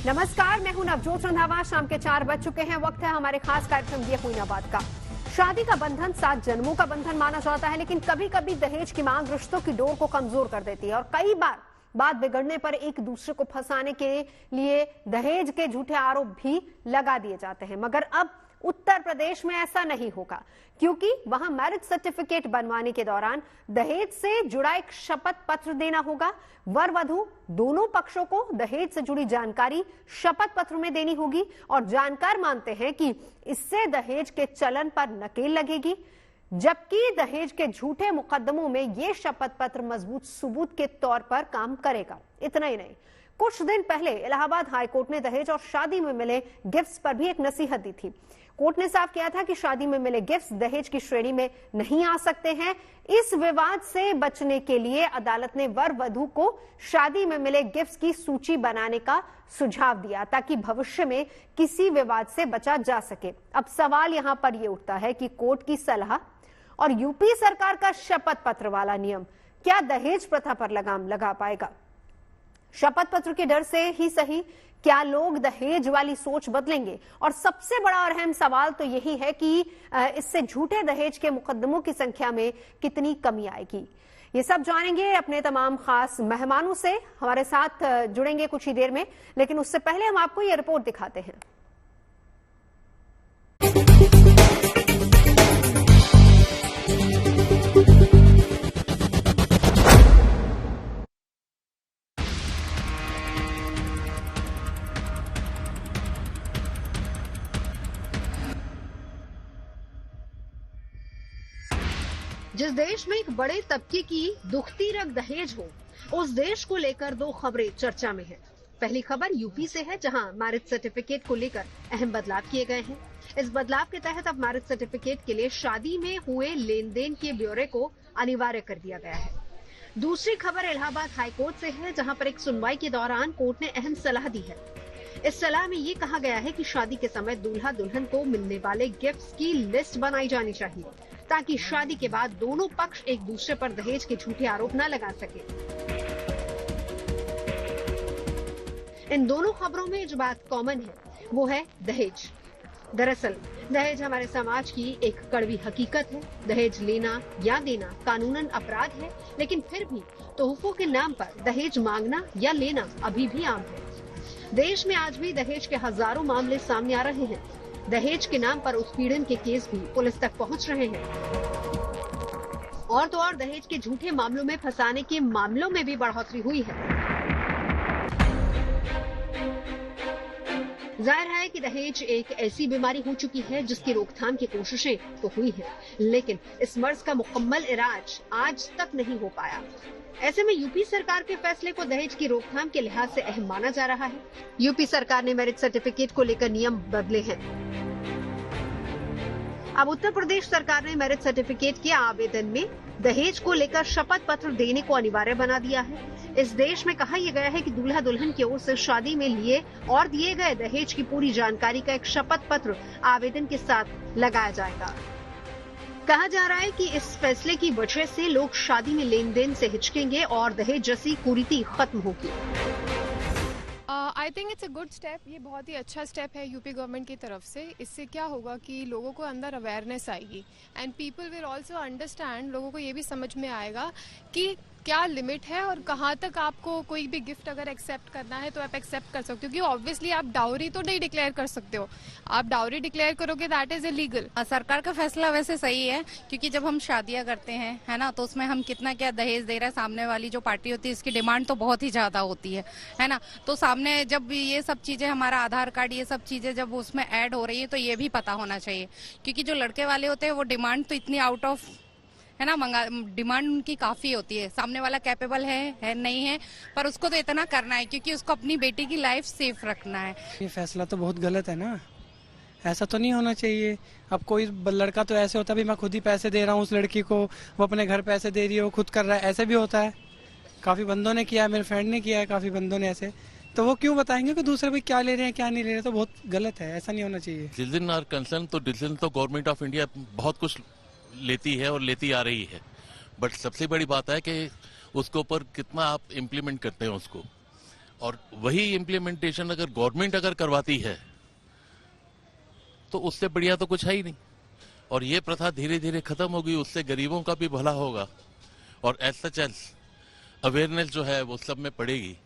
नमस्कार, मैं हूं नवजोत रंधावा। शाम के 4 बज चुके हैं। वक्त है हमारे खास कार्यक्रम ये हुई ना बात का। शादी का बंधन 7 जन्मों का बंधन माना जाता है, लेकिन कभी कभी दहेज की मांग रिश्तों की डोर को कमजोर कर देती है और कई बार बात बिगड़ने पर एक दूसरे को फंसाने के लिए दहेज के झूठे आरोप भी लगा दिए जाते हैं। मगर अब उत्तर प्रदेश में ऐसा नहीं होगा, क्योंकि वहां मैरिज सर्टिफिकेट बनवाने के दौरान दहेज से जुड़ा एक शपथ पत्र देना होगा। वर वधू दोनों पक्षों को दहेज से जुड़ी जानकारी शपथ पत्र में देनी होगी और जानकार मानते हैं कि इससे दहेज के चलन पर नकेल लगेगी, जबकि दहेज के झूठे मुकदमों में यह शपथ पत्र मजबूत सबूत के तौर पर काम करेगा। इतना ही नहीं, कुछ दिन पहले इलाहाबाद हाईकोर्ट ने दहेज और शादी में मिले गिफ्ट्स पर भी एक नसीहत दी थी। कोर्ट ने साफ किया था कि शादी में मिले गिफ्ट्स दहेज की श्रेणी में नहीं आ सकते हैं। इस विवाद से बचने के लिए अदालत ने वर वधू को शादी में मिले गिफ्ट्स की सूची बनाने का सुझाव दिया, ताकि भविष्य में किसी विवाद से बचा जा सके। अब सवाल यहां पर यह उठता है कि कोर्ट की सलाह और यूपी सरकार का शपथ पत्र वाला नियम क्या दहेज प्रथा पर लगाम लगा पाएगा? शपथ पत्र के डर से ही सही, क्या लोग दहेज वाली सोच बदलेंगे? और सबसे बड़ा और अहम सवाल तो यही है कि इससे झूठे दहेज के मुकदमों की संख्या में कितनी कमी आएगी। ये सब जानेंगे अपने तमाम खास मेहमानों से। हमारे साथ जुड़ेंगे कुछ ही देर में, लेकिन उससे पहले हम आपको ये रिपोर्ट दिखाते हैं। जिस देश में एक बड़े तबके की दुखती रग दहेज हो, उस देश को लेकर 2 खबरें चर्चा में हैं। पहली खबर यूपी से है, जहां मैरिज सर्टिफिकेट को लेकर अहम बदलाव किए गए हैं। इस बदलाव के तहत अब मैरिज सर्टिफिकेट के लिए शादी में हुए लेन देन के ब्यौरे को अनिवार्य कर दिया गया है। दूसरी खबर इलाहाबाद हाईकोर्ट से है, जहां पर एक सुनवाई के दौरान कोर्ट ने अहम सलाह दी है। इस सलाह में ये कहा गया है कि शादी के समय दूल्हा दुल्हन को मिलने वाले गिफ्ट्स की लिस्ट बनाई जानी चाहिए, ताकि शादी के बाद दोनों पक्ष एक दूसरे पर दहेज के झूठे आरोप न लगा सके। इन दोनों खबरों में जो बात कॉमन है वो है दहेज। दरअसल दहेज हमारे समाज की एक कड़वी हकीकत है। दहेज लेना या देना कानूनन अपराध है, लेकिन फिर भी तोहफों के नाम पर दहेज मांगना या लेना अभी भी आम है। देश में आज भी दहेज के हजारों मामले सामने आ रहे हैं। दहेज के नाम पर उत्पीड़न के केस भी पुलिस तक पहुंच रहे हैं। और तो और दहेज के झूठे मामलों में फंसाने के मामलों में भी बढ़ोतरी हुई है। जाहिर है कि दहेज एक ऐसी बीमारी हो चुकी है जिसकी रोकथाम की कोशिशें तो हुई हैं, लेकिन इस मर्ज का मुकम्मल इलाज आज तक नहीं हो पाया। ऐसे में यूपी सरकार के फैसले को दहेज की रोकथाम के लिहाज से अहम माना जा रहा है। यूपी सरकार ने मैरिज सर्टिफिकेट को लेकर नियम बदले हैं। अब उत्तर प्रदेश सरकार ने मैरिज सर्टिफिकेट के आवेदन में दहेज को लेकर शपथ पत्र देने को अनिवार्य बना दिया है। इस देश में कहा यह गया है कि दूल्हा दुल्हन की ओर से शादी में लिए और दिए गए दहेज की पूरी जानकारी का एक शपथ पत्र आवेदन के साथ लगाया जाएगा। कहा जा रहा है कि इस फैसले की वजह से लोग शादी में लेन देन से हिचकेंगे और दहेज जैसी कुरीति खत्म होगी। I think it's a good step. ये बहुत ही अच्छा स्टेप है यूपी गवर्नमेंट की तरफ से। इससे क्या होगा कि लोगों को अंदर अवेयरनेस आएगी and people will also understand. लोगों को ये भी समझ में आएगा कि क्या लिमिट है और कहाँ तक आपको कोई भी गिफ्ट अगर एक्सेप्ट करना है तो आप एक्सेप्ट कर सकते हो, क्योंकि ऑब्वियसली आप डाउरी तो नहीं डिक्लेयर कर सकते हो। आप डाउरी डिक्लेयर करोगे दैट इज इलीगल। सरकार का फैसला वैसे सही है, क्योंकि जब हम शादियां करते हैं है ना, तो उसमें हम कितना क्या दहेज दे रहे हैं, सामने वाली जो पार्टी होती है इसकी डिमांड तो बहुत ही ज्यादा होती है ना। तो सामने जब ये सब चीजें, हमारा आधार कार्ड, ये सब चीजें जब उसमें ऐड हो रही है तो ये भी पता होना चाहिए, क्योंकि जो लड़के वाले होते हैं वो डिमांड तो इतनी आउट ऑफ है ना, डिमांड उनकी काफी होती है। सामने वाला कैपेबल है नहीं है, पर उसको तो इतना करना है क्योंकि उसको अपनी बेटी की लाइफ सेफ रखना है। ये फैसला तो बहुत गलत है ना, ऐसा तो नहीं होना चाहिए। अब कोई लड़का तो ऐसे होता है, मैं खुद ही पैसे दे रहा हूँ उस लड़की को, वो अपने घर पैसे दे रही है, वो खुद कर रहा है, ऐसे भी होता है। काफी बंदों ने किया है, मेरे फ्रेंड ने किया है, काफी बंदों ने ऐसे। तो वो क्यों बताएंगे कि दूसरे भाई क्या ले रहे हैं क्या नहीं ले रहे? तो बहुत गलत है, ऐसा नहीं होना चाहिए। डिसीजन आर कंसर्न तो डिसीजन तो गवर्नमेंट ऑफ इंडिया बहुत कुछ लेती है और लेती आ रही है, बट सबसे बड़ी बात है कि उसके ऊपर कितना आप इम्प्लीमेंट करते हैं उसको। और वही इम्प्लीमेंटेशन अगर गवर्नमेंट अगर करवाती है तो उससे बढ़िया तो कुछ है ही नहीं। और ये प्रथा धीरे धीरे खत्म होगी, उससे गरीबों का भी भला होगा और एज सच एज अवेयरनेस जो है वो सब में पड़ेगी।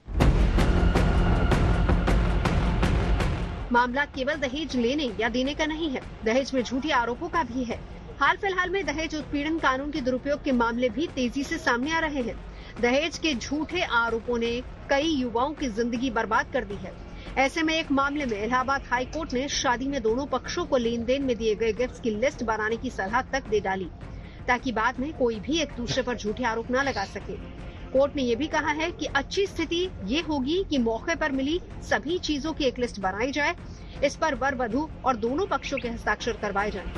मामला केवल दहेज लेने या देने का नहीं है, दहेज में झूठे आरोपों का भी है। हाल फिलहाल में दहेज उत्पीड़न कानून के दुरुपयोग के मामले भी तेजी से सामने आ रहे हैं। दहेज के झूठे आरोपों ने कई युवाओं की जिंदगी बर्बाद कर दी है। ऐसे में एक मामले में इलाहाबाद हाई कोर्ट ने शादी में दोनों पक्षों को लेन देन में दिए गए गिफ्ट्स की लिस्ट बनाने की सलाह तक दे डाली, ताकि बाद में कोई भी एक दूसरे पर झूठे आरोप न लगा सके। कोर्ट ने यह भी कहा है कि अच्छी स्थिति ये होगी कि मौके पर मिली सभी चीजों की एक लिस्ट बनाई जाए, इस पर वर वधू और दोनों पक्षों के हस्ताक्षर करवाए जाएं।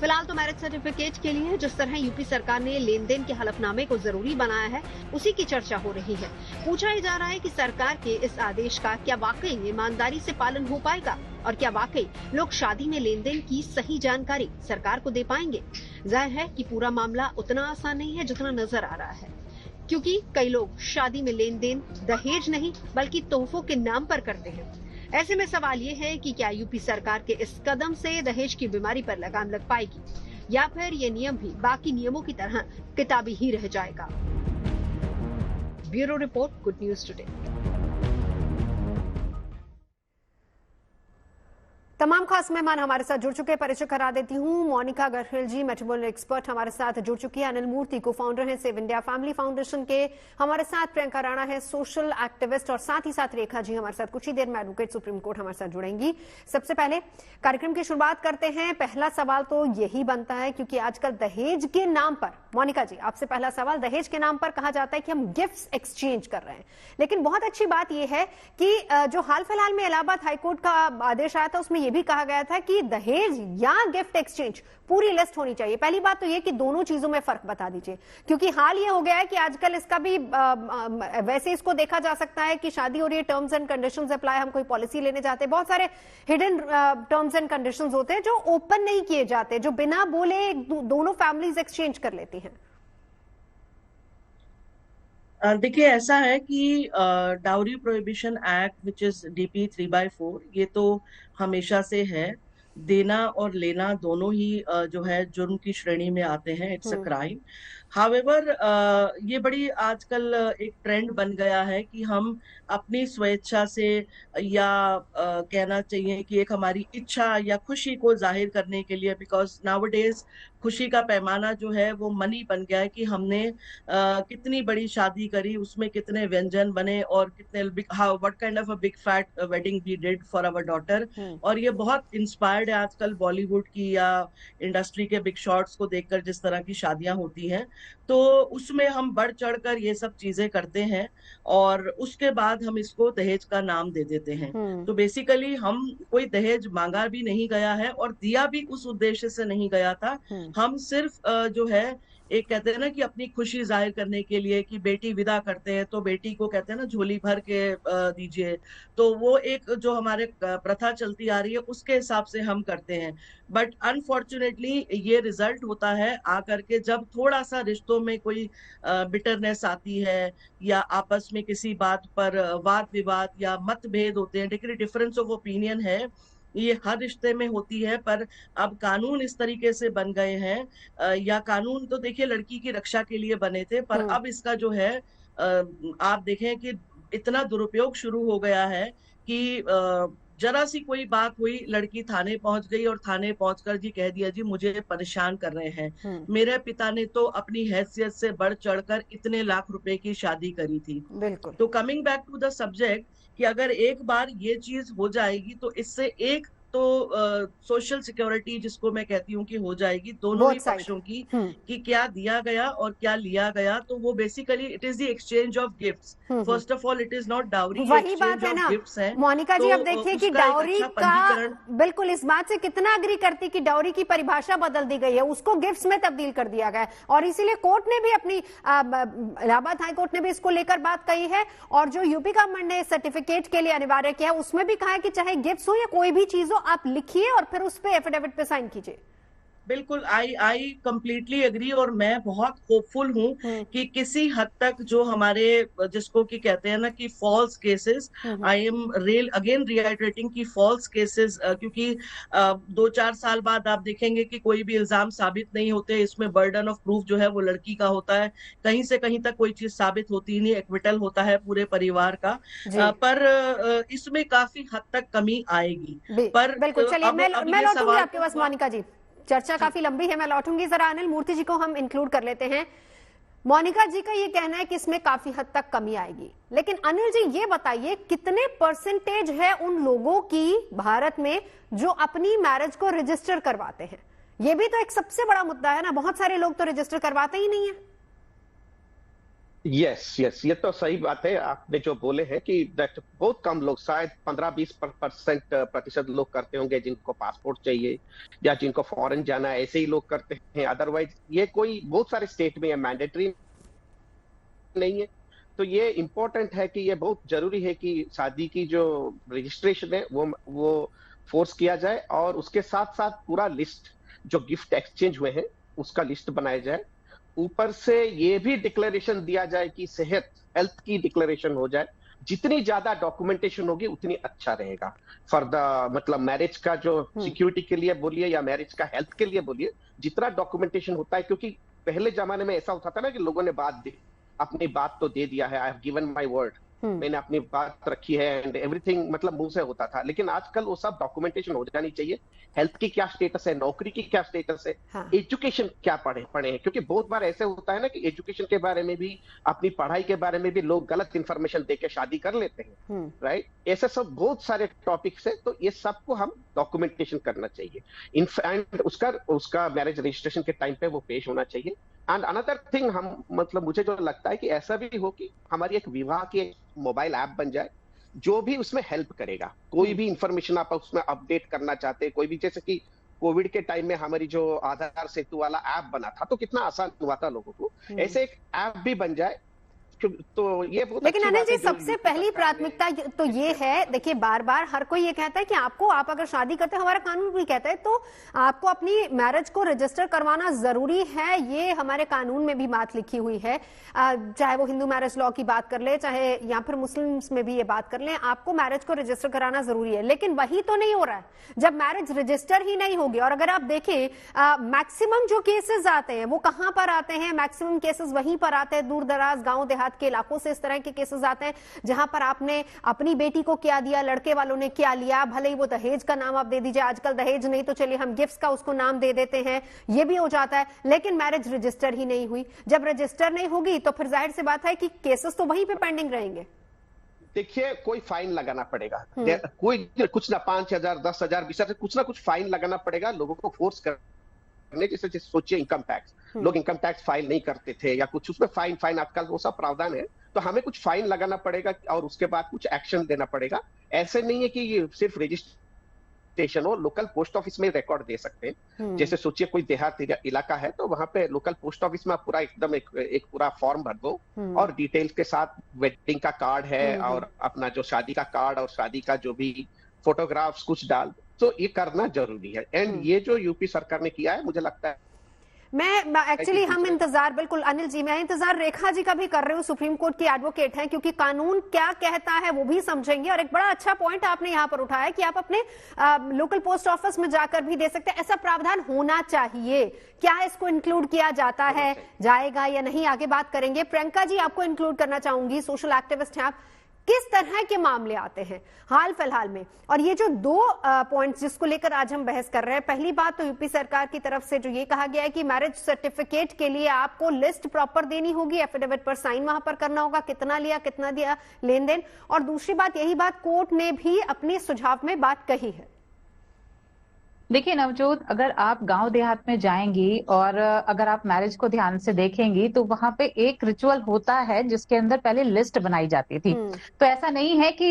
फिलहाल तो मैरिज सर्टिफिकेट के लिए जिस तरह यूपी सरकार ने लेन देन के हलफनामे को जरूरी बनाया है, उसी की चर्चा हो रही है। पूछा ही जा रहा है कि सरकार के इस आदेश का क्या वाकई ईमानदारी से पालन हो पाएगा और क्या वाकई लोग शादी में लेन देन की सही जानकारी सरकार को दे पाएंगे। जाहिर है कि पूरा मामला उतना आसान नहीं है जितना नजर आ रहा है, क्योंकि कई लोग शादी में लेन देन दहेज नहीं बल्कि तोहफों के नाम पर करते हैं। ऐसे में सवाल ये है कि क्या यूपी सरकार के इस कदम से दहेज की बीमारी पर लगाम लग पाएगी या फिर ये नियम भी बाकी नियमों की तरह किताबी ही रह जाएगा। Bureau report, good news today. तमाम खास मेहमान हमारे साथ जुड़ चुके हैं, परिचय करा देती हूँ। मोनिका गरहिल जी, मेटाबॉलिक एक्सपर्ट हमारे साथ जुड़ चुकी है। अनिल मूर्ति, को फाउंडर है सेव इंडिया फैमिली फाउंडेशन के, हमारे साथ। प्रियंका राणा है, सोशल एक्टिविस्ट, और साथ ही साथ रेखा जी हमारे साथ कुछ ही देर में एडवोकेट सुप्रीम कोर्ट हमारे साथ जुड़ेंगी। सबसे पहले कार्यक्रम की शुरुआत करते हैं। पहला सवाल तो यही बनता है, क्योंकि आजकल दहेज के नाम पर, मोनिका जी आपसे पहला सवाल, दहेज के नाम पर कहा जाता है कि हम गिफ्ट्स एक्सचेंज कर रहे हैं, लेकिन बहुत अच्छी बात यह है कि जो हाल फिलहाल में इलाहाबाद हाईकोर्ट का आदेश आया था उसमें यह भी कहा गया था कि दहेज या गिफ्ट एक्सचेंज पूरी लिस्ट होनी चाहिए। पहली बात तो यह कि दोनों चीजों में फर्क बता दीजिए, क्योंकि हाल ये हो गया है कि आजकल इसका भी वैसे इसको देखा जा सकता है कि शादी हो रही है, टर्म्स एंड कंडीशंस अप्लाई, हम कोई पॉलिसी लेने जाते हैं, बहुत सारे हिडन टर्म्स एंड कंडीशंस होते हैं जो ओपन नहीं किए जाते, जो बिना बोले दोनों फैमिलीज एक्सचेंज कर लेती हैं। देखिए, ऐसा है कि dowry prohibition act which is DP 3/4, ये तो हमेशा से है। देना और लेना दोनों ही जो है जुर्म की श्रेणी में आते हैं, इट्स अ क्राइम। हावेवर ये बड़ी आजकल एक ट्रेंड बन गया है कि हम अपनी स्वेच्छा से या कहना चाहिए कि एक हमारी इच्छा या खुशी को जाहिर करने के लिए, बिकॉज नाउअडेज खुशी का पैमाना जो है वो मनी बन गया है कि हमने कितनी बड़ी शादी करी, उसमें कितने व्यंजन बने और कितने what kind of a big fat wedding we did for our daughter. और ये बहुत इंस्पायर्ड है आजकल बॉलीवुड की या इंडस्ट्री के बिग शॉट्स को देखकर, जिस तरह की शादियां होती हैं, तो उसमें हम बढ़ चढ़कर ये सब चीजें करते हैं और उसके बाद हम इसको दहेज का नाम दे देते हैं। तो बेसिकली हम कोई दहेज मांगा भी नहीं गया है और दिया भी उस उद्देश्य से नहीं गया था। हम सिर्फ जो है एक कहते हैं ना कि अपनी खुशी जाहिर करने के लिए कि बेटी विदा करते हैं तो बेटी को कहते हैं ना झोली भर के दीजिए, तो वो एक जो हमारे प्रथा चलती आ रही है उसके हिसाब से हम करते हैं। बट अनफॉर्चुनेटली ये रिजल्ट होता है आकर के जब थोड़ा सा रिश्तों में कोई बिटरनेस आती है या आपस में किसी बात पर वाद विवाद या मतभेद होते हैं, डिफरेंस ऑफ ओपिनियन है, ये हर रिश्ते में होती है। पर अब कानून इस तरीके से बन गए हैं, या कानून तो देखिए लड़की की रक्षा के लिए बने थे, पर अब इसका जो है आप देखें कि इतना दुरुपयोग शुरू हो गया है कि जरा सी कोई बात हुई, लड़की थाने पहुंच गई और थाने पहुंचकर जी कह दिया जी मुझे परेशान कर रहे हैं, मेरे पिता ने तो अपनी हैसियत से बढ़ चढ़कर इतने लाख रुपए की शादी करी थी। बिल्कुल। तो coming back to the subject कि अगर एक बार ये चीज हो जाएगी तो इससे एक तो सोशल सिक्योरिटी जिसको मैं कहती हूँ कि हो जाएगी दोनों ही पक्षों की, कि क्या दिया गया और क्या लिया गया। तो वो basically it is the exchange of gifts. First of all it is not dowry, वही बात है ना मोनिका जी। अब देखिए कि डाउरी का, बिल्कुल इस बात से कितना अग्री करती कि डाउरी की परिभाषा बदल दी गई है, उसको गिफ्ट्स में तब्दील कर दिया गया है, और इसीलिए कोर्ट ने भी अपनी इलाहाबाद हाई कोर्ट ने भी इसको लेकर बात कही है। और जो यूपी गवर्नमेंट ने सर्टिफिकेट के लिए अनिवार्य किया उसमें भी कहा है कि चाहे गिफ्ट्स हो या कोई भी चीज हो, आप लिखिए और फिर उस पर एफिडेविट पे साइन कीजिए। बिल्कुल, आई कंप्लीटली एग्री, और मैं बहुत होपफुल हूँ कि किसी हद तक जो हमारे, जिसको कि कहते हैं ना कि false cases, I am again reiterating कि फॉल्स केसेस, क्योंकि 2-4 साल बाद आप देखेंगे कि कोई भी इल्जाम साबित नहीं होते, इसमें बर्डन ऑफ प्रूफ जो है वो लड़की का होता है, कहीं से कहीं तक कोई चीज साबित होती ही नहीं, एक्विटल होता है पूरे परिवार का। पर इसमें काफी हद तक कमी आएगी। पर बिल्कुल, चलिए अब मैं ये लौटूंगी सवाल आपके पास मोनिका जी, चर्चा काफी लंबी है, मैं लौटूंगी। जरा अनिल मूर्ति जी को हम इंक्लूड कर लेते हैं। मोनिका जी का ये कहना है कि इसमें काफी हद तक कमी आएगी, लेकिन अनिल जी ये बताइए कितने परसेंटेज है उन लोगों की भारत में जो अपनी मैरिज को रजिस्टर करवाते हैं? ये भी तो एक सबसे बड़ा मुद्दा है ना, बहुत सारे लोग तो रजिस्टर करवाते ही नहीं है। यस यस, ये तो सही बात है आपने जो बोले हैं कि बहुत कम लोग, शायद 15-20% लोग करते होंगे जिनको पासपोर्ट चाहिए या जिनको फॉरेन जाना है, ऐसे ही लोग करते हैं। अदरवाइज ये कोई बहुत सारे स्टेट में है, मैंडेटरी नहीं है। तो ये इम्पोर्टेंट है कि ये बहुत जरूरी है कि शादी की जो रजिस्ट्रेशन है वो फोर्स किया जाए, और उसके साथ साथ पूरा लिस्ट जो गिफ्ट एक्सचेंज हुए हैं उसका लिस्ट बनाया जाए। ऊपर से ये भी डिक्लेरेशन दिया जाए कि हेल्थ की डिक्लेरेशन हो जाए। जितनी ज्यादा डॉक्यूमेंटेशन होगी उतनी अच्छा रहेगा फॉर द, मतलब मैरिज का जो सिक्योरिटी के लिए बोलिए या मैरिज का हेल्थ के लिए बोलिए, जितना डॉक्यूमेंटेशन होता है। क्योंकि पहले जमाने में ऐसा होता था ना कि लोगों ने अपनी बात तो दे दिया है, I have given my word, मैंने अपनी बात रखी है एंड एवरीथिंग, मतलब मुंह से होता था। लेकिन आजकल वो सब डॉक्यूमेंटेशन हो जानी चाहिए। हेल्थ की क्या स्टेटस है, नौकरी की क्या स्टेटस है, एजुकेशन क्या पढ़े हैं, क्योंकि बहुत बार ऐसे होता है ना कि एजुकेशन के बारे में भी, अपनी पढ़ाई के बारे में भी लोग गलत इंफॉर्मेशन देके शादी कर लेते हैं, राइट। ऐसे सब बहुत सारे टॉपिक्स है, तो ये सबको हम डॉक्यूमेंटेशन करना चाहिए। एंड उसका मैरिज रजिस्ट्रेशन के टाइम पे वो पेश होना चाहिए। एंड अनदर थिंग, हम मतलब मुझे जो लगता है कि ऐसा भी हो कि हमारी एक विवाह की एक मोबाइल ऐप बन जाए जो भी उसमें हेल्प करेगा। कोई भी इंफॉर्मेशन आप उसमें अपडेट करना चाहते हैं, कोई भी, जैसे कि कोविड के टाइम में हमारी जो आधार सेतु वाला ऐप बना था तो कितना आसान हुआ था लोगों को, ऐसे एक ऐप भी बन जाए तो ये बहुत। लेकिन अनिल जी, सबसे पहली प्राथमिकता तो ये है, देखिए बार बार हर कोई ये कहता है कि आप अगर शादी करते हैं, हमारा कानून भी कहता है, तो आपको अपनी मैरिज को रजिस्टर करवाना जरूरी है। ये हमारे कानून में भी बात लिखी हुई है, चाहे वो हिंदू मैरिज लॉ की बात कर ले, चाहे या फिर मुस्लिम्स में भी ये बात कर ले, आपको मैरिज को रजिस्टर कराना जरूरी है। लेकिन वही तो नहीं हो रहा है। जब मैरिज रजिस्टर ही नहीं होगी, और अगर आप देखें मैक्सिमम जो केसेस आते हैं वो कहां पर आते हैं, मैक्सिमम केसेस वहीं पर आते हैं, दूर दराज गांव देहात के इलाकों से इस तरह के केसेस आते हैं जहां पर आपने अपनी बेटी को क्या दिया, लड़के वालों ने क्या लिया, भले ही वो दहेज का नाम आप दे दीजिए, आजकल दहेज नहीं तो चलिए हम गिफ्ट्स का उसको नाम दे देते हैं, ये भी हो जाता है। लेकिन मैरिज रजिस्टर ही नहीं हुई। जब रजिस्टर नहीं होगी तो फिर जाहिर सी बात है कि केसेस तो वहीं पे पेंडिंग रहेंगे। देखिए, कोई फाइन लगाना पड़ेगा, कोई कुछ ना 5,000, 10,000, 20,000, कुछ ना कुछ फाइन लगाना पड़ेगा लोगों को फोर्स करने। जैसे सोचिए इनकम टैक्स, लोग इनकम टैक्स फाइल नहीं करते थे या कुछ, उसमें फाइन आजकल वो सब प्रावधान है, तो हमें कुछ फाइन लगाना पड़ेगा और उसके बाद कुछ एक्शन देना पड़ेगा। ऐसे नहीं है कि ये सिर्फ रजिस्ट्रेशन हो, लोकल पोस्ट ऑफिस में रिकॉर्ड दे सकते हैं। जैसे सोचिए कोई देहात इलाका है तो वहां पे लोकल पोस्ट ऑफिस में आप पूरा एकदम एक पूरा फॉर्म भर दो और डिटेल्स के साथ वेडिंग का कार्ड है और अपना जो शादी का कार्ड और शादी का जो भी फोटोग्राफ्स कुछ डाल दो। तो ये करना जरूरी है। एंड ये जो यूपी सरकार ने किया है, मुझे लगता है मैं एक्चुअली हम इंतजार, बिल्कुल अनिल जी, मैं इंतजार रेखा जी का भी कर रही हूँ, सुप्रीम कोर्ट की एडवोकेट हैं, क्योंकि कानून क्या कहता है वो भी समझेंगे। और एक बड़ा अच्छा पॉइंट आपने यहाँ पर उठाया कि आप अपने लोकल पोस्ट ऑफिस में जाकर भी दे सकते हैं। ऐसा प्रावधान होना चाहिए। क्या इसको इंक्लूड किया जाता है, जाएगा या नहीं, आगे बात करेंगे। प्रियंका जी, आपको इंक्लूड करना चाहूंगी, सोशल एक्टिविस्ट हैं आप, किस तरह के मामले आते हैं हाल फिलहाल में? और ये जो दो पॉइंट्स जिसको लेकर आज हम बहस कर रहे हैं, पहली बात तो यूपी सरकार की तरफ से जो ये कहा गया है कि मैरिज सर्टिफिकेट के लिए आपको लिस्ट प्रॉपर देनी होगी, एफिडेविट पर साइन वहां पर करना होगा, कितना लिया कितना दिया, लेन देन। और दूसरी बात, यही बात कोर्ट ने भी अपने सुझाव में बात कही है। देखिए नवजोत, अगर आप गांव देहात में जाएंगी और अगर आप मैरिज को ध्यान से देखेंगी तो वहां पे एक रिचुअल होता है जिसके अंदर पहले लिस्ट बनाई जाती थी। तो ऐसा नहीं है कि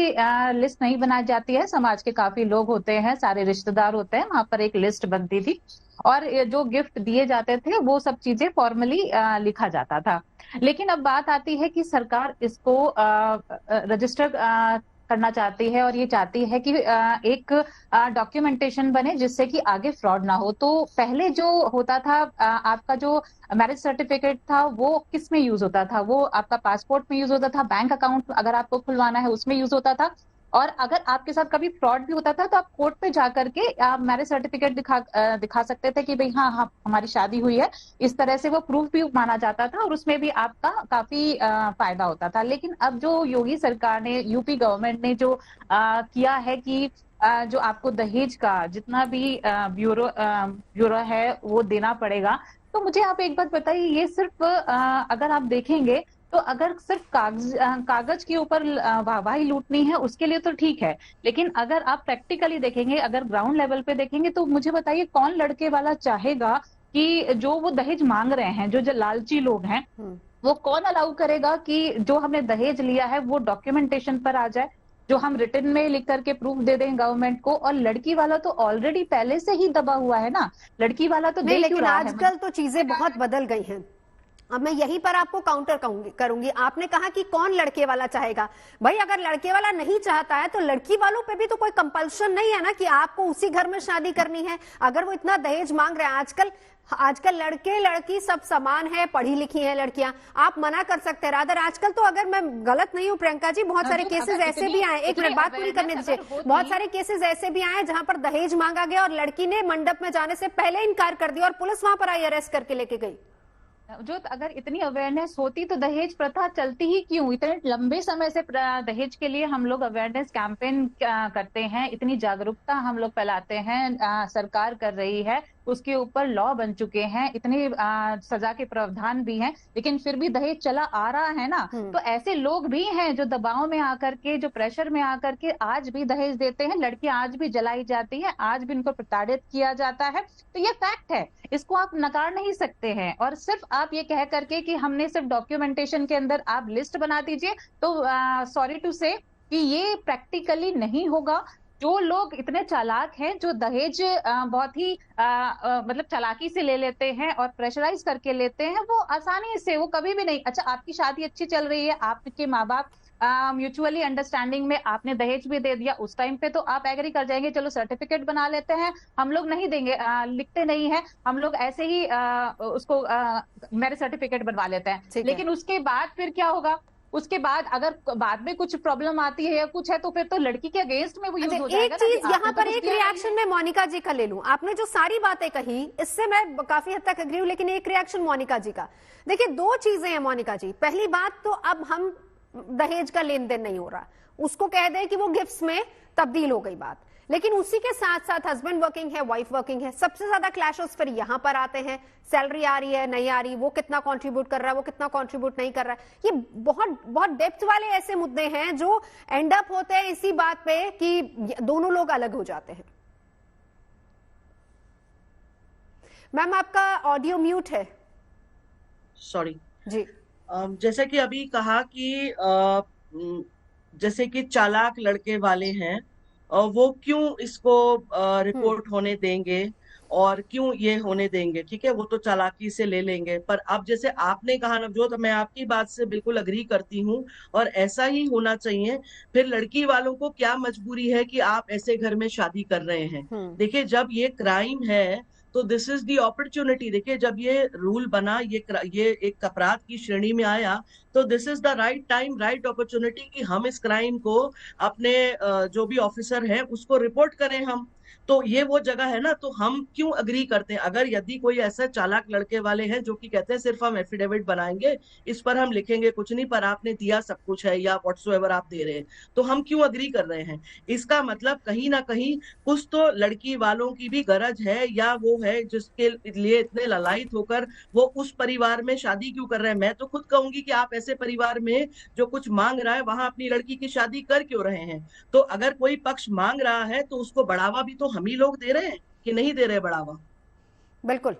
लिस्ट नहीं बनाई जाती है, समाज के काफी लोग होते हैं, सारे रिश्तेदार होते हैं, वहां पर एक लिस्ट बनती थी और जो गिफ्ट दिए जाते थे वो सब चीजें फॉर्मली लिखा जाता था। लेकिन अब बात आती है कि सरकार इसको रजिस्टर करना चाहती है और ये चाहती है कि एक डॉक्यूमेंटेशन बने जिससे कि आगे फ्रॉड ना हो। तो पहले जो होता था आपका जो मैरिज सर्टिफिकेट था वो किस में यूज होता था? वो आपका पासपोर्ट में यूज होता था, बैंक अकाउंट अगर आपको खुलवाना है उसमें यूज होता था, और अगर आपके साथ कभी फ्रॉड भी होता था तो आप कोर्ट पे जाकर के आप मैरिज सर्टिफिकेट दिखा सकते थे कि भाई हाँ हमारी शादी हुई है, इस तरह से वो प्रूफ भी माना जाता था और उसमें भी आपका काफी फायदा होता था। लेकिन अब जो योगी सरकार ने, यूपी गवर्नमेंट ने जो किया है कि जो आपको दहेज का जितना भी ब्यूरो है वो देना पड़ेगा। तो मुझे आप एक बात बताइए, ये सिर्फ अगर आप देखेंगे तो अगर सिर्फ कागज के ऊपर वाहवाही लूटनी है उसके लिए तो ठीक है, लेकिन अगर आप प्रैक्टिकली देखेंगे, अगर ग्राउंड लेवल पे देखेंगे, तो मुझे बताइए कौन लड़के वाला चाहेगा कि जो वो दहेज मांग रहे हैं, जो लालची लोग हैं, वो कौन अलाउ करेगा कि जो हमने दहेज लिया है वो डॉक्यूमेंटेशन पर आ जाए, जो हम रिटर्न में लिख करके प्रूफ दे दें गवर्नमेंट को। और लड़की वाला तो ऑलरेडी पहले से ही दबा हुआ है ना, लड़की वाला तो नहीं, लेकिन आजकल तो चीजें बहुत बदल गई हैं। अब मैं यहीं पर आपको काउंटर करूंगी। आपने कहा कि कौन लड़के वाला चाहेगा। भाई अगर लड़के वाला नहीं चाहता है तो लड़की वालों पे भी तो कोई कंपल्शन नहीं है ना कि आपको उसी घर में शादी करनी है। अगर वो इतना दहेज मांग रहे हैं, आजकल लड़के लड़की सब समान है, पढ़ी लिखी है लड़कियां, आप मना कर सकते हैं। रादर आजकल तो, अगर मैं गलत नहीं हूं प्रियंका जी, बहुत सारे केसेस ऐसे भी आए, एक मिनट बात पूरी करने दीजिए, बहुत सारे केसेस ऐसे भी आए जहां पर दहेज मांगा गया और लड़की ने मंडप में जाने से पहले इनकार कर दिया और पुलिस वहां पर आई, अरेस्ट करके लेके गई। जो अगर इतनी अवेयरनेस होती तो दहेज प्रथा चलती ही क्यों? इतने लंबे समय से दहेज के लिए हम लोग अवेयरनेस कैंपेन करते हैं, इतनी जागरूकता हम लोग फैलाते हैं, सरकार कर रही है, उसके ऊपर लॉ बन चुके हैं, इतनी सजा के प्रावधान भी हैं, लेकिन फिर भी दहेज चला आ रहा है ना। तो ऐसे लोग भी हैं जो दबाव में आकर के, जो प्रेशर में आकर के आज भी दहेज देते हैं। लड़कियां आज भी जलाई जाती हैं, आज भी उनको प्रताड़ित किया जाता है। तो ये फैक्ट है, इसको आप नकार नहीं सकते हैं। और सिर्फ आप ये कह करके कि हमने सिर्फ डॉक्यूमेंटेशन के अंदर आप लिस्ट बना दीजिए, तो सॉरी टू से कि ये प्रैक्टिकली नहीं होगा। जो लोग इतने चालाक हैं, जो दहेज बहुत ही मतलब चालाकी से ले लेते हैं और प्रेशराइज करके लेते हैं, वो आसानी से, वो कभी भी नहीं, अच्छा आपकी शादी अच्छी चल रही है, आपके माँ बाप म्यूचुअली अंडरस्टैंडिंग में आपने दहेज भी दे दिया, उस टाइम पे तो आप एग्री कर जाएंगे, चलो सर्टिफिकेट बना लेते हैं, हम लोग नहीं देंगे, लिखते नहीं है, हम लोग ऐसे ही उसको मैरिज सर्टिफिकेट बनवा लेते हैं। लेकिन उसके बाद फिर क्या होगा? उसके बाद अगर बाद में कुछ प्रॉब्लम आती है या कुछ है तो फिर तो लड़की के अगेंस्ट में वो यूज हो जाएगा। एक चीज यहाँ पर, एक रिएक्शन में मोनिका जी का ले लूं। आपने जो सारी बातें कही इससे मैं काफी हद तक एग्री हूं, लेकिन एक रिएक्शन मोनिका जी का। देखिए दो चीजें हैं मोनिका जी। पहली बात तो अब हम दहेज का लेन देन नहीं हो रहा, उसको कह दें कि वो गिफ्ट्स में तब्दील हो गई बात, लेकिन उसी के साथ साथ हस्बैंड वर्किंग है, वाइफ वर्किंग है, सबसे ज्यादा क्लैशेस फिर यहां पर आते हैं। सैलरी आ रही है नहीं आ रही, वो कितना कंट्रीब्यूट कर रहा है, वो कितना कंट्रीब्यूट नहीं कर रहा है। ये बहुत बहुत डेप्थ वाले ऐसे मुद्दे हैं जो एंड अप होते हैं इसी बात पे कि दोनों लोग अलग हो जाते हैं। मैम आपका ऑडियो म्यूट है। सॉरी जी। जैसे कि अभी कहा कि जैसे कि चालाक लड़के वाले हैं, वो क्यों इसको रिपोर्ट होने देंगे और क्यों ये होने देंगे? ठीक है, वो तो चालाकी से ले लेंगे। पर अब जैसे आपने कहा नवजोत, मैं आपकी बात से बिल्कुल अग्री करती हूँ और ऐसा ही होना चाहिए। फिर लड़की वालों को क्या मजबूरी है कि आप ऐसे घर में शादी कर रहे हैं? देखिए जब ये क्राइम है तो दिस इज दी अपॉर्चुनिटी। देखिए जब ये रूल बना, ये एक अपराध की श्रेणी में आया, तो this is the right time, right opportunity कि हम इस क्राइम को अपने जो भी ऑफिसर है उसको रिपोर्ट करें हम। तो ये वो जगह है ना, तो हम क्यों अग्री करते हैं? अगर यदि कोई ऐसा चालाक लड़के वाले हैं जो कि कहते हैं सिर्फ हम एफिडेविट बनाएंगे, इस पर हम लिखेंगे कुछ नहीं, पर आपने दिया सब कुछ है या व्हाट्सोएवर आप दे रहे हैं, तो हम क्यों अग्री कर रहे हैं? इसका मतलब कहीं ना कहीं कुछ तो लड़की वालों की भी गरज है, या वो है जिसके लिए इतने ललायत होकर वो उस परिवार में शादी क्यों कर रहे हैं। मैं तो खुद कहूंगी कि आप ऐसे परिवार में जो कुछ मांग रहा है वहां अपनी लड़की की शादी कर क्यों रहे हैं? तो अगर कोई पक्ष मांग रहा है तो उसको बढ़ावा भी तो हम ही लोग दे रहे हैं कि नहीं दे रहे बढ़ावा? बिल्कुल।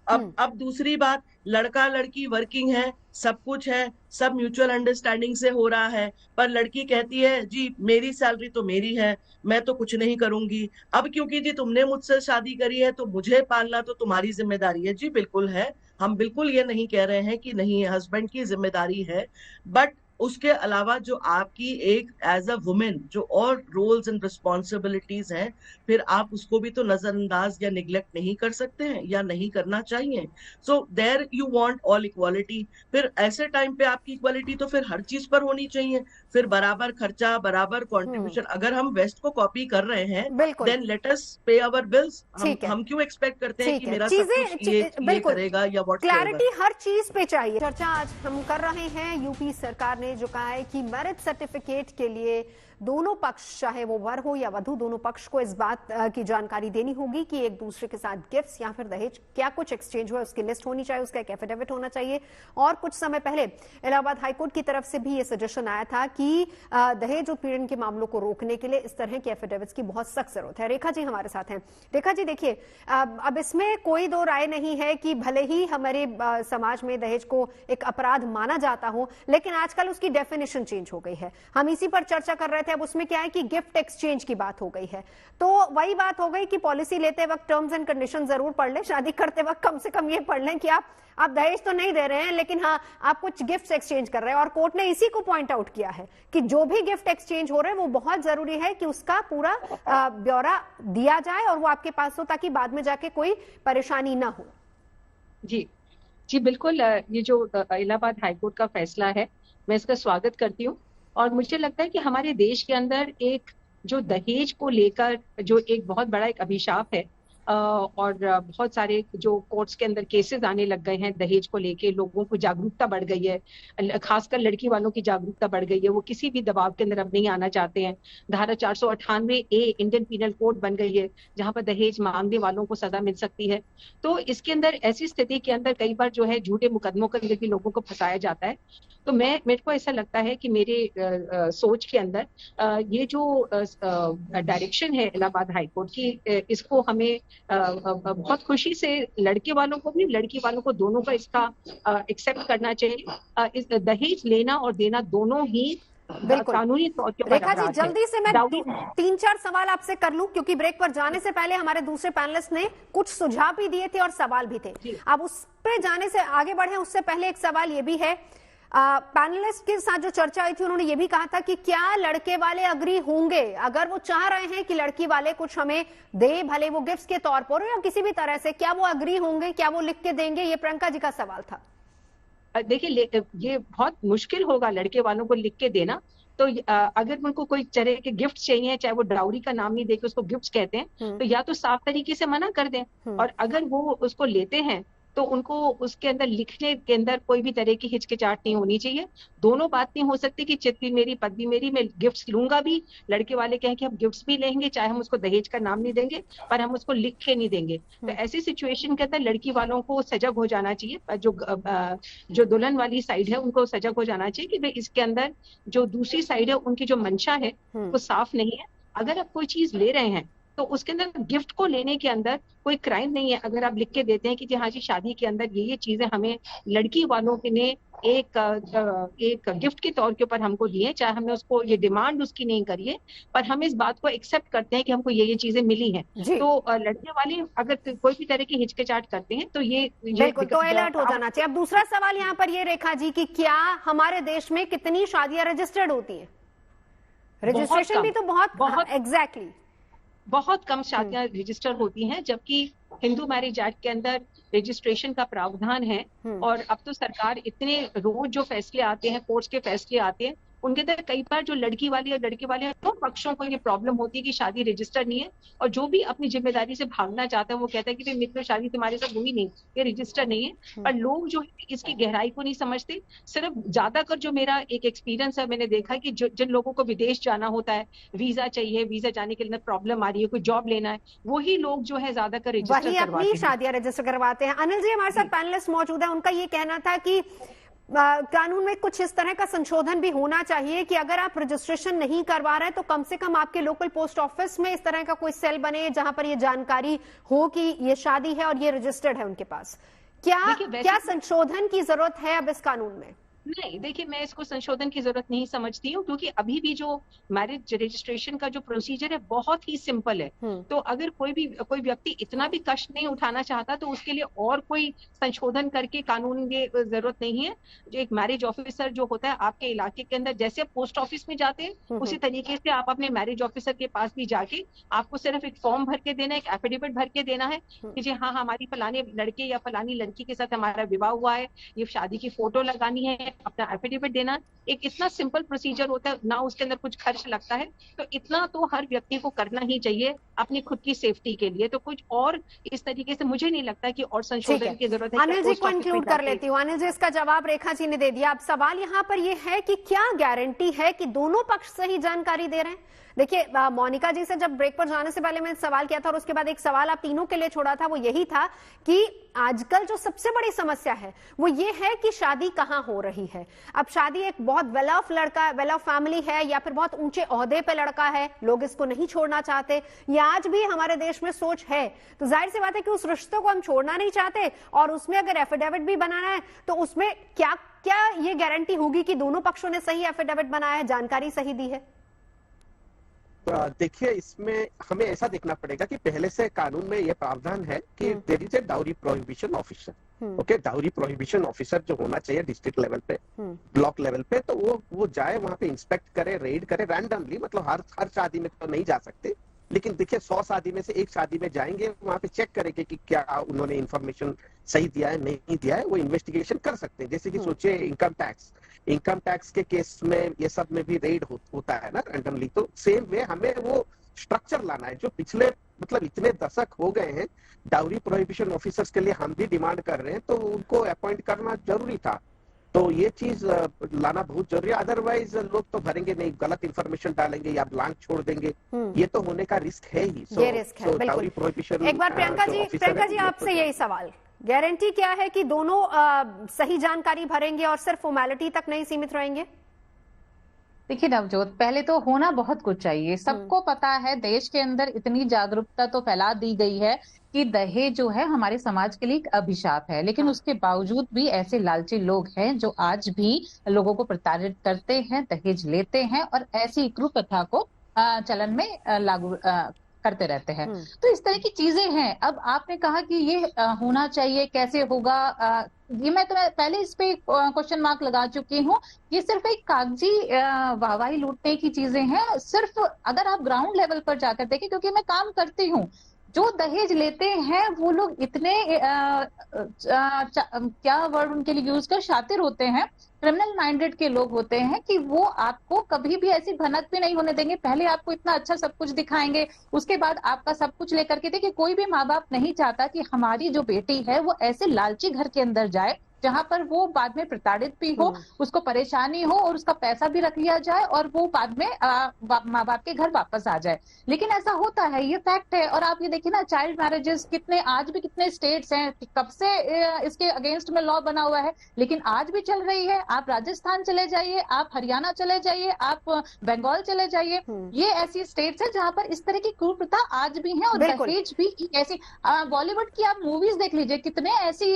अब दूसरी बात, लड़का लड़की वर्किंग है, सब कुछ है, सब म्यूचुअल अंडरस्टैंडिंग से हो रहा है, पर लड़की कहती है जी मेरी सैलरी तो मेरी है, मैं तो कुछ नहीं करूंगी। अब क्योंकि जी तुमने मुझसे शादी करी है तो मुझे पालना तो तुम्हारी जिम्मेदारी है। जी बिल्कुल है, हम बिल्कुल ये नहीं कह रहे हैं कि नहीं, हस्बैंड की जिम्मेदारी है, बट उसके अलावा जो आपकी एक एज अ वुमेन जो और रोल्स एंड रिस्पॉन्सिबिलिटीज हैं, फिर आप उसको भी तो नजरअंदाज या निग्लेक्ट नहीं कर सकते हैं या नहीं करना चाहिए। So there you want all equality. फिर ऐसे टाइम पे आपकी इक्वालिटी तो फिर हर चीज पर होनी चाहिए, फिर बराबर खर्चा, बराबर कंट्रीब्यूशन। अगर हम वेस्ट को कॉपी कर रहे हैं, देन लेट अस पे आवर बिल्स। हम क्यों एक्सपेक्ट करते हैं कि मेरा सब कुछ ये करेगा या व्हाट? क्लैरिटी हर चीज पे चाहिए। चर्चा आज हम कर रहे हैं, यूपी सरकार ने जो कहा है कि मैरिज सर्टिफिकेट के लिए दोनों पक्ष, चाहे वो वर हो या वधू, दोनों पक्ष को इस बात की जानकारी देनी होगी कि एक दूसरे के साथ गिफ्ट्स या फिर दहेज क्या कुछ एक्सचेंज हुआ, उसकी लिस्ट होनी चाहिए, उसका एक एफिडेविट होना चाहिए। और कुछ समय पहले इलाहाबाद हाईकोर्ट की तरफ से भी ये सजेशन आया था कि दहेज उत्पीड़न के मामलों को रोकने के लिए इस तरह के एफिडेविट्स की बहुत सख्त जरूरत है। रेखा जी हमारे साथ हैं। रेखा जी देखिए, अब इसमें कोई दो राय नहीं है कि भले ही हमारे समाज में दहेज को एक अपराध माना जाता हो, लेकिन आजकल उसकी डेफिनेशन चेंज हो गई है। हम इसी पर चर्चा कर रहे थे। अब उसमें क्या है कि गिफ्ट एक्सचेंज की बात हो गई है, तो वही बात हो गई कि पॉलिसी लेते वक्त टर्म्स एंड कंडीशन जरूर पढ़ लें, शादी करते वक्त कम से कम ये पढ़ लें कि आप दहेज तो नहीं दे रहे हैं, लेकिन हाँ आप कुछ गिफ्ट एक्सचेंज कर रहे हैं। और कोर्ट ने इसी को पॉइंट आउट किया है कि जो भी गिफ्ट एक्सचेंज हो रहे हैं वो बहुत जरूरी है कि उसका पूरा ब्यौरा दिया जाए और वो आपके पास हो, ताकि बाद में जाके कोई परेशानी ना हो। जी बिल्कुल। ये जो इलाहाबाद हाईकोर्ट का फैसला है, मैं इसका स्वागत करती हूँ। और मुझे लगता है कि हमारे देश के अंदर एक जो दहेज को लेकर जो एक बहुत बड़ा एक अभिशाप है, और बहुत सारे जो कोर्ट्स के अंदर केसेस आने लग गए हैं दहेज को लेके, लोगों को जागरूकता बढ़ गई है, खासकर लड़की वालों की जागरूकता बढ़ गई है। वो किसी भी दबाव के अंदर अब नहीं आना चाहते हैं। धारा 498A इंडियन पीनल कोड बन गई है, जहां पर दहेज मांगने वालों को सजा मिल सकती है। तो इसके अंदर ऐसी स्थिति के अंदर कई बार जो है झूठे मुकदमों के अंदर भी लोगों को फंसाया जाता है। तो मेरे को ऐसा लगता है कि मेरे सोच के अंदर ये जो डायरेक्शन है इलाहाबाद हाईकोर्ट की, इसको हमें बहुत खुशी से लड़के वालों को भी लड़की वालों को दोनों का इसका एक्सेप्ट करना चाहिए। इस दहेज लेना और देना दोनों ही कानूनी तौर पर। रेखा जी जल्दी से मैं 3-4 सवाल आपसे कर लूं, क्योंकि ब्रेक पर जाने से पहले हमारे दूसरे पैनलिस्ट ने कुछ सुझाव भी दिए थे और सवाल भी थे। अब उस पे जाने से आगे बढ़े उससे पहले एक सवाल ये भी है, पैनलिस्ट के साथ जो चर्चा हुई थी उन्होंने ये भी कहा था कि क्या लड़के वाले अग्री होंगे, अगर वो चाह रहे हैं कि लड़की वाले कुछ हमें दे, भले वो गिफ्ट्स के तौर पर या किसी भी तरह से, क्या वो अग्री होंगे, क्या वो लिख के देंगे? ये प्रियंका जी का सवाल था। देखिए ये बहुत मुश्किल होगा लड़के वालों को लिख के देना। तो अगर उनको कोई तरह के गिफ्ट चाहिए, चाहे वो डाउरी का नाम नहीं देके उसको गिफ्ट कहते हैं, तो या तो साफ तरीके से मना कर दें, और अगर वो उसको लेते हैं तो उनको उसके अंदर लिखने के अंदर कोई भी तरह की हिचकिचाहट नहीं होनी चाहिए। दोनों बात नहीं हो सकती कि चित भी मेरी पद भी मेरी, मैं गिफ्ट्स लूंगा भी, लड़के वाले कहें कि हम गिफ्ट्स भी लेंगे, चाहे हम उसको दहेज का नाम नहीं देंगे पर हम उसको लिख के नहीं देंगे। तो ऐसी सिचुएशन के अंदर लड़की वालों को सजग हो जाना चाहिए, जो दुल्हन वाली साइड है उनको सजग हो जाना चाहिए कि भाई इसके अंदर जो दूसरी साइड है उनकी जो मंशा है वो साफ नहीं है। अगर आप कोई चीज ले रहे हैं तो उसके अंदर गिफ्ट को लेने के अंदर कोई क्राइम नहीं है। अगर आप लिख के देते हैं कि जी हाँ जी शादी के अंदर ये चीजें हमें लड़की वालों के ने एक गिफ्ट के तौर के ऊपर हमको दिए, चाहे हमें उसको ये डिमांड उसकी नहीं करिए, पर हम इस बात को एक्सेप्ट करते हैं कि हमको ये चीजें मिली हैं। तो लड़के वाले अगर कोई भी तरह की हिचकिचाहट करते हैं तो ये तो अलर्ट हो जाना चाहिए। अब दूसरा सवाल यहाँ पर ये रेखा जी कि क्या हमारे देश में कितनी शादियां रजिस्टर्ड होती है? रजिस्ट्रेशन भी तो बहुत एग्जैक्टली बहुत कम शादियां रजिस्टर होती हैं, जबकि हिंदू मैरिज एक्ट के अंदर रजिस्ट्रेशन का प्रावधान है। और अब तो सरकार इतने रोज जो फैसले आते हैं, कोर्ट्स के फैसले आते हैं, उनके अंदर कई बार जो लड़की वाली और लड़के वाले दोनों पक्षों को ये प्रॉब्लम होती है कि शादी रजिस्टर नहीं है, और जो भी अपनी जिम्मेदारी से भागना चाहता है वो कहता है कि मेरी तो शादी तुम्हारे साथ हुई नहीं, ये रजिस्टर नहीं है। पर लोग जो है इसकी गहराई को नहीं समझते। सिर्फ ज्यादातर जो मेरा एक एक्सपीरियंस है, मैंने देखा कि जिन लोगों को विदेश जाना होता है, वीजा चाहिए, वीजा जाने के लिए प्रॉब्लम आ रही है, कोई जॉब लेना है, वही लोग जो है ज्यादातर रजिस्टर करवाते हैं, शादियां रजिस्टर करवाते हैं। अनिल जी हमारे साथ पैनलिस्ट मौजूद है, उनका ये कहना था कि कानून में कुछ इस तरह का संशोधन भी होना चाहिए कि अगर आप रजिस्ट्रेशन नहीं करवा रहे तो कम से कम आपके लोकल पोस्ट ऑफिस में इस तरह का कोई सेल बने जहां पर ये जानकारी हो कि ये शादी है और ये रजिस्टर्ड है उनके पास। क्या संशोधन की जरूरत है अब इस कानून में? नहीं, देखिए मैं इसको संशोधन की जरूरत नहीं समझती हूँ, क्योंकि अभी भी जो मैरिज रजिस्ट्रेशन का जो प्रोसीजर है बहुत ही सिंपल है। तो अगर कोई व्यक्ति इतना भी कष्ट नहीं उठाना चाहता तो उसके लिए और कोई संशोधन करके कानून में जरूरत नहीं है। जो एक मैरिज ऑफिसर जो होता है आपके इलाके के अंदर, जैसे आप पोस्ट ऑफिस में जाते हैं उसी तरीके से आप अपने मैरिज ऑफिसर के पास भी जाके आपको सिर्फ एक फॉर्म भर के देना है, एक एफिडेविट भर के देना है कि जी हाँ, हमारी फलाने लड़के या फलानी लड़की के साथ हमारा विवाह हुआ है, ये शादी की फोटो लगानी है, अपना एफिडेविट देना। एक इतना सिंपल प्रोसीजर होता है ना, उसके अंदर कुछ खर्च लगता है, तो इतना तो हर व्यक्ति को करना ही चाहिए अपनी खुद की सेफ्टी के लिए। तो कुछ और इस तरीके से मुझे नहीं लगता कि और संशोधन की जरूरत है। अनिल जी को इंक्लूड कर लेती हूँ। अनिल जी, इसका जवाब रेखा जी ने दे दिया। अब सवाल यहाँ पर ये है कि क्या गारंटी है कि दोनों पक्ष सही जानकारी दे रहे हैं? देखिए, मोनिका जी से जब ब्रेक पर जाने से पहले मैंने सवाल किया था और उसके बाद एक सवाल आप तीनों के लिए छोड़ा था, वो यही था कि आजकल जो सबसे बड़ी समस्या है वो ये है कि शादी कहाँ हो रही है। अब शादी एक बहुत वेल ऑफ लड़का, वेल ऑफ फैमिली है या फिर बहुत ऊंचे ओहदे पे लड़का है, लोग इसको नहीं छोड़ना चाहते, ये आज भी हमारे देश में सोच है। तो जाहिर सी बात है कि उस रिश्ते को हम छोड़ना नहीं चाहते, और उसमें अगर एफिडेविट भी बनाना है तो उसमें क्या क्या ये गारंटी होगी कि दोनों पक्षों ने सही एफिडेविट बनाया है, जानकारी सही दी है? देखिए, इसमें हमें ऐसा देखना पड़ेगा कि पहले से कानून में यह प्रावधान है कि there is a dowry prohibition officer. Okay, dowry prohibition officer जो होना चाहिए डिस्ट्रिक्ट लेवल पे, ब्लॉक लेवल पे, तो वो जाए वहां पे इंस्पेक्ट करे, रेड करे रैंडमली, मतलब हर शादी में तो नहीं जा सकते, लेकिन देखिए 100 शादी में से एक शादी में जाएंगे, वहां पे चेक करेंगे कि क्या उन्होंने इन्फॉर्मेशन सही दिया है नहीं दिया है, वो इन्वेस्टिगेशन कर सकते हैं। जैसे कि सोचिए इनकम टैक्स के केस में ये सब में भी रेड होता है ना रैंडमली, तो सेम वे हमें वो स्ट्रक्चर लाना है जो पिछले मतलब इतने दशक हो गए हैं डाउरी प्रोहिबिशन ऑफिसर्स के लिए हम भी डिमांड कर रहे हैं, तो उनको अपॉइंट करना जरूरी था। तो ये चीज लाना बहुत जरूरी है, अदरवाइज लोग तो भरेंगे नहीं, गलत इन्फॉर्मेशन डालेंगे या ब्लैंक छोड़ देंगे, ये तो होने का रिस्क है ही। ये रिस्क है, डाउरी प्रोहिबिशन। एक बार प्रियंका जी आपसे यही सवाल, गारंटी क्या है कि दोनों सही जानकारी भरेंगे और सिर्फ फॉर्मेलिटी तक नहीं सीमित रहेंगे? देखिए नवजोत, पहले तो होना बहुत कुछ चाहिए। सबको पता है, देश के अंदर इतनी जागरूकता तो फैला दी गई है कि दहेज जो है हमारे समाज के लिए एक अभिशाप है, लेकिन उसके बावजूद भी ऐसे लालची लोग हैं जो आज भी लोगों को प्रताड़ित करते हैं, दहेज लेते हैं और ऐसी कुप्रथा को चलन में लागू करते रहते हैं। तो इस तरह की चीजें हैं। अब आपने कहा कि ये होना चाहिए, कैसे होगा, ये मैं तो पहले इस पे क्वेश्चन मार्क लगा चुकी हूँ। ये सिर्फ एक कागजी वाहवाही लूटने की चीजें हैं। सिर्फ अगर आप ग्राउंड लेवल पर जाकर देखें, क्योंकि मैं काम करती हूँ, जो दहेज लेते हैं वो लोग इतने क्या वर्ड उनके लिए यूज कर, शातिर होते हैं, क्रिमिनल माइंडेड के लोग होते हैं कि वो आपको कभी भी ऐसी भनक भी नहीं होने देंगे। पहले आपको इतना अच्छा सब कुछ दिखाएंगे, उसके बाद आपका सब कुछ लेकर के। देखिए, कोई भी माँ बाप नहीं चाहता कि हमारी जो बेटी है वो ऐसे लालची घर के अंदर जाए जहां पर वो बाद में प्रताड़ित भी हो, उसको परेशानी हो और उसका पैसा भी रख लिया जाए और वो बाद में माँ बाप के घर वापस आ जाए। लेकिन ऐसा होता है, ये फैक्ट है। और आप ये देखिए ना, चाइल्ड मैरिजेस कितने आज भी कितने स्टेट्स हैं, कब से इसके अगेंस्ट में लॉ बना हुआ है, लेकिन आज भी चल रही है। आप राजस्थान चले जाइए, आप हरियाणा चले जाइए, आप बंगाल चले जाइए, ये ऐसी स्टेट्स है जहां पर इस तरह की कुप्रथा आज भी है। और दहेज भी ऐसी, बॉलीवुड की आप मूवीज देख लीजिए, कितने ऐसी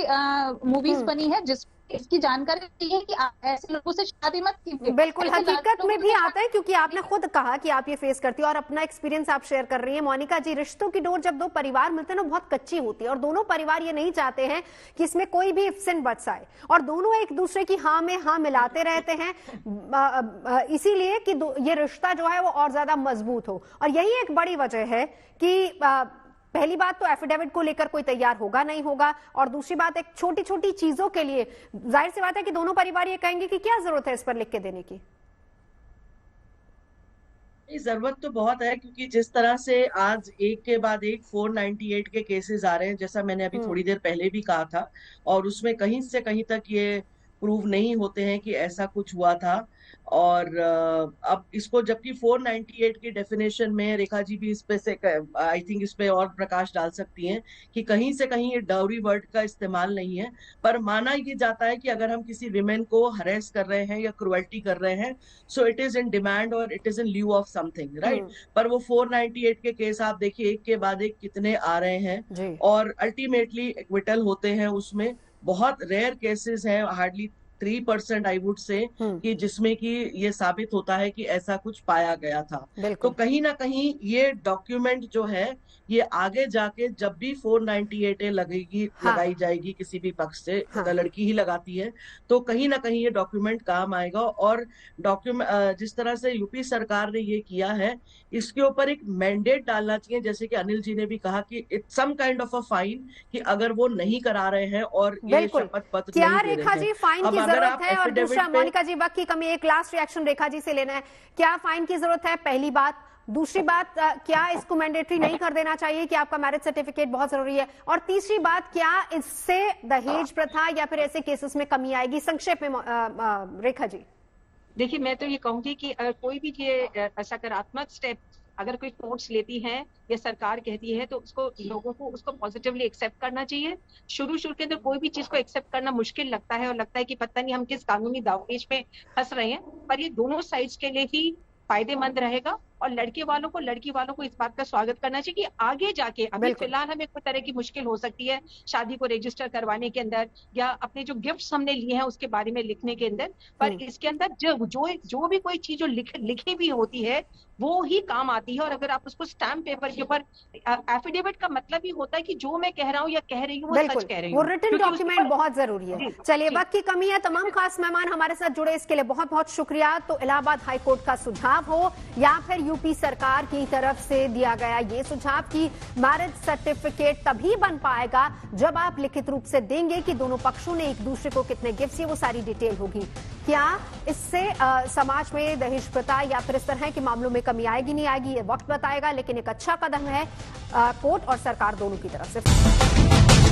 मूवीज बनी है जिस इसकी जानकारी है कि आप ऐसे लोगों से शादी मत कीजिए। बिल्कुल, हकीकत में भी आता है, क्योंकि आपने खुद कहा कि आप ये फेस करती है और अपना एक्सपीरियंस आप शेयर कर रही हैं। मोनिका जी, रिश्तों की डोर जब दो परिवार मिलते हैं ना, बहुत कच्ची होती है और दोनों परिवार ये नहीं चाहते हैं कि इसमें कोई भी इफ्सिन बच जाए और दोनों एक दूसरे की हाँ में हाँ मिलाते रहते हैं, इसीलिए कि ये रिश्ता जो है वो और ज्यादा मजबूत हो। और यही एक बड़ी वजह है कि पहली बात तो एफिडेविट को लेकर कोई तैयार होगा नहीं होगा, और दूसरी बात एक छोटी छोटी चीजों के लिए जाहिर सी बात है कि दोनों परिवार ये कहेंगे कि क्या जरूरत है इस पर लिख के देने की। जरूरत तो बहुत है, क्योंकि जिस तरह से आज एक के बाद एक 498 के केसेस आ रहे हैं, जैसा मैंने अभी थोड़ी देर पहले भी कहा था, और उसमें कहीं से कहीं तक ये प्रूव नहीं होते हैं कि ऐसा कुछ हुआ था। और अब इसको, जबकि 498 की डेफिनेशन में रेखा जी भी इस पे से आई थिंक इस पे और प्रकाश डाल सकती हैं कि कहीं से कहीं ये डाउरी वर्ड का इस्तेमाल नहीं है, पर माना ये जाता है कि अगर हम किसी विमेन को हरेस कर रहे हैं या क्रुएल्टी कर रहे हैं, so it is in demand और it is in lieu of something, right. पर वो 498 के केस आप देखिए एक के बाद एक कितने आ रहे हैं और अल्टीमेटली एक्विटल होते हैं उसमें। बहुत रेयर केसेस हैं, हार्डली 3% आई वुड से कि जिसमें कि ये साबित होता है कि ऐसा कुछ पाया गया था। तो कहीं ना कहीं ये डॉक्यूमेंट जो है ये आगे जाके जब भी 498A लगाई जाएगी किसी भी पक्ष से, अगर लड़की ही लगाती है तो कहीं ना कहीं ये डॉक्यूमेंट काम आएगा। और डॉक्यूमेंट जिस तरह से यूपी सरकार ने ये किया है इसके ऊपर एक मैंडेट डालना चाहिए, जैसे कि अनिल जी ने भी कहा कि it's some kind of a fine कि अगर वो नहीं करा रहे हैं और ये शपथ पत्र क्या नहीं दे रेखा रहे जी हैं। फाइन की अब अगर जरूरत आप है? और दूसरा एफिडेविट पे मोनिका जी वक्त की कमी, एक लास्ट रिएक्शन रेखा जी से लेना है, क्या फाइन की जरूरत है? पहली बात। दूसरी बात, क्या इसको मैंडेटरी नहीं कर देना चाहिए कि आपका मैरिज सर्टिफिकेट बहुत जरूरी है? और तीसरी बात, क्या इससे दहेज प्रथा या फिर ऐसे केसेस में कमी आएगी? संक्षेप में रेखा जी। देखिए, मैं तो ये कहूंगी कि कोई भी ये सकारात्मक स्टेप अगर कोई कोर्ट्स लेती हैं या सरकार कहती है तो उसको लोगों को उसको पॉजिटिवली एक्सेप्ट करना चाहिए। शुरू के अंदर कोई भी चीज को एक्सेप्ट करना मुश्किल लगता है और लगता है कि पता नहीं हम किस कानूनी दावपेच में फंस रहे हैं, पर ये दोनों साइड्स के लिए ही फायदेमंद रहेगा। और लड़की वालों को इस बात का स्वागत करना चाहिए कि आगे जाके, अभी फिलहाल हमें कोई तरह की मुश्किल हो सकती है शादी को रजिस्टर करवाने के अंदर या अपने जो गिफ्ट्स हमने लिए हैं उसके बारे में लिखने के अंदर, पर इसके अंदर जो भी कोई चीज जो लिखी भी होती है वो ही काम आती है। और अगर आप उसको स्टैम्प पेपर के ऊपर, एफिडेविट का मतलब ही होता है कि जो मैं कह रहा हूँ या कह रही हूँ वो सच कह रही हूँ, वो रिटन डॉक्यूमेंट बहुत जरूरी है। चलिए, वक्त की कमी है, तमाम खास मेहमान हमारे साथ जुड़े, इसके लिए बहुत बहुत शुक्रिया। तो इलाहाबाद हाईकोर्ट का सुझाव हो या फिर यूपी सरकार की तरफ से दिया गया ये सुझाव कि मैरिज सर्टिफिकेट तभी बन पाएगा जब आप लिखित रूप से देंगे कि दोनों पक्षों ने एक दूसरे को कितने गिफ्ट दिए, वो सारी डिटेल होगी। क्या इससे समाज में दहेज प्रथा या फिर इस तरह के मामलों में कमी आएगी नहीं आएगी, ये वक्त बताएगा, लेकिन एक अच्छा कदम है कोर्ट और सरकार दोनों की तरफ से।